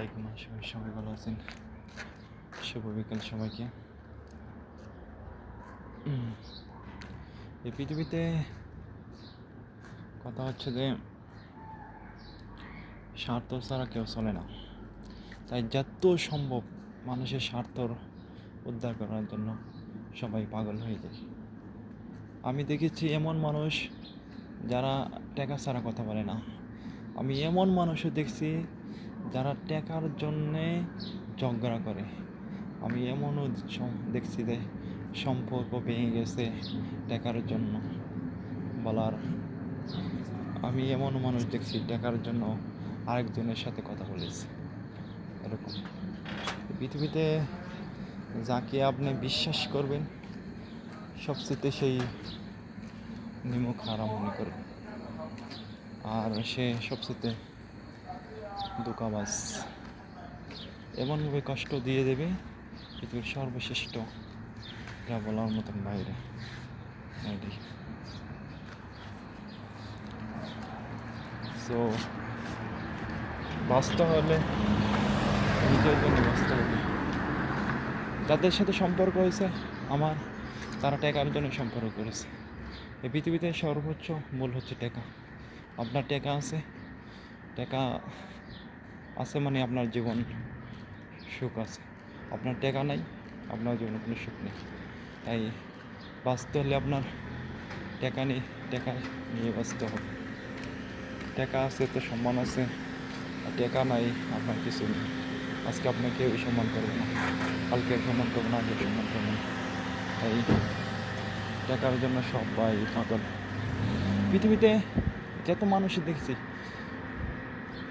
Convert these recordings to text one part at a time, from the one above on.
আলাইকুম, আশা করি সবাই ভালো আছেন। শুভ বিকেল সবাইকে। এই পৃথিবীতে কথা হচ্ছে যে স্বার্থ ছাড়া কেউ চলে না, তাই যত সম্ভব মানুষের স্বার্থ উদ্ধার করার জন্য সবাই পাগল হয়ে যায়। আমি দেখেছি এমন মানুষ যারা টাকা ছাড়া কথা বলে না। আমি এমন মানুষও দেখছি যারা টাকার জন্যে ঝগড়া করে। আমি এমনও দেখছি যে সম্পর্ক ভেঙে গেছে টাকার জন্য বলার। আমি এমন মানুষ দেখছি টাকার জন্য আরেকজনের সাথে কথা বলেছে। এরকম পৃথিবীতে যাকে আপনি বিশ্বাস করবেন সবচেয়ে সেই নিমক হারাম মনে করবে, আর সে সবচেয়ে ধোঁকাবাজ। এমনভাবে কষ্ট দিয়ে দেবে পৃথিবীর সর্বশ্রেষ্ঠ, যা বলার মতন বাইরে। সো বাঁচতে হলে নিজের জন্য বাঁচতে হবে। যাদের সাথে সম্পর্ক হয়েছে আমার, তারা টাকার জন্য সম্পর্ক করেছে। এই পৃথিবীতে সর্বোচ্চ মূল হচ্ছে টাকা। আপনার টাকা আছে মানে আপনার জীবন সুখ আছে। আপনার টাকা নাই, আপনার জীবনে কোনো সুখ নেই। তাই বাঁচতে হলে আপনার টাকা নিয়ে বাঁচতে হবে। টাকা আছে তো সম্মান আছে, আর টাকা নাই আপনার কিছু নেই। আজকে আপনাকে কেউ সম্মান করবে না, কালকে সম্মান করবে না, আগে সম্মান করবে না। তাই টাকার জন্য সবাই পাগল। পৃথিবীতে যত মানুষই দেখছি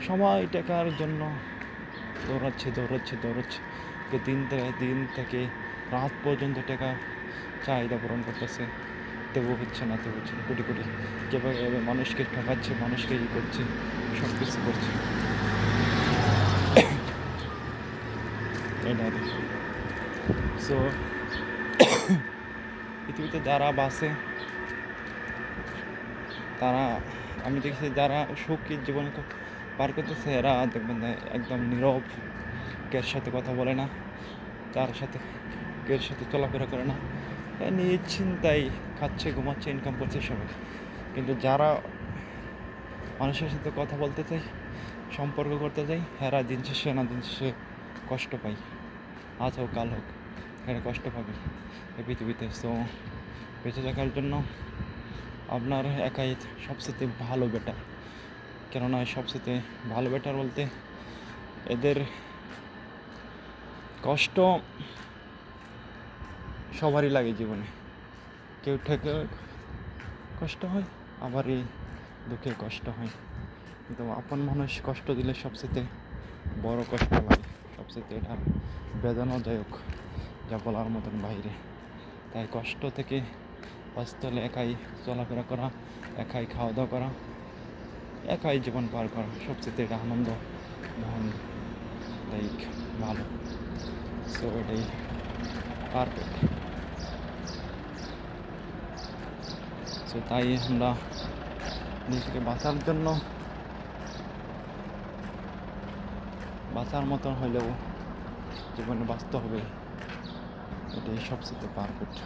সবাই টাকার জন্য দৌড়াচ্ছে। দিন থেকে রাত পর্যন্ত টাকা চাহিদা পূরণ করতেছে। তবুও হচ্ছে না। কোটি যেভাবে মানুষকে ঠকাচ্ছে, মানুষকে করছে, সব কিছু করছে। সো পৃথিবীতে যারা বাসে তারা, আমি দেখছি যারা সুখী জীবন পার করতেছে, এরা দেখবেন একদম নীরব, কের সাথে কথা বলে না, কের সাথে চলাফেরা করে না, নিজের চিন্তায় খাচ্ছে, ঘুমাচ্ছে, ইনকাম করছে সবাই। কিন্তু যারা মানুষের সাথে কথা বলতে চাই, সম্পর্ক করতে চাই, এরা দিন শেষে কষ্ট পাই। আজ হোক কাল হোক এরা কষ্ট পাবে এই পৃথিবীতে। সো বেঁচে থাকার জন্য আপনার একাই সবচেয়ে ভালো বেটার। কেননা সবচেয়ে ভালো বেটার বলতে এদের কষ্ট সবারই লাগে জীবনে। কেউ থেকে কষ্ট হয়, আবার এই দুঃখে কষ্ট হয়। কিন্তু আপন মানুষ কষ্ট দিলে সবচেয়ে বড় কষ্ট লাগে, সবচেয়ে এটা বেদনাদায়ক, যা বলার মতন বাইরে। তাই কষ্ট থেকে বাঁচতে হলে একাই চলাফেরা করা, একাই খাওয়া দাওয়া করা, একাই জীবন পার করা সবচেয়ে এটা আনন্দ মহান লাইক ভালো। সো এটাই পারফেক্ট। সো তাই আমরা নিজেকে বাঁচার মতন হইলেও জীবনে বাঁচতে হবে, এটাই সবচেয়ে পারফেক্ট।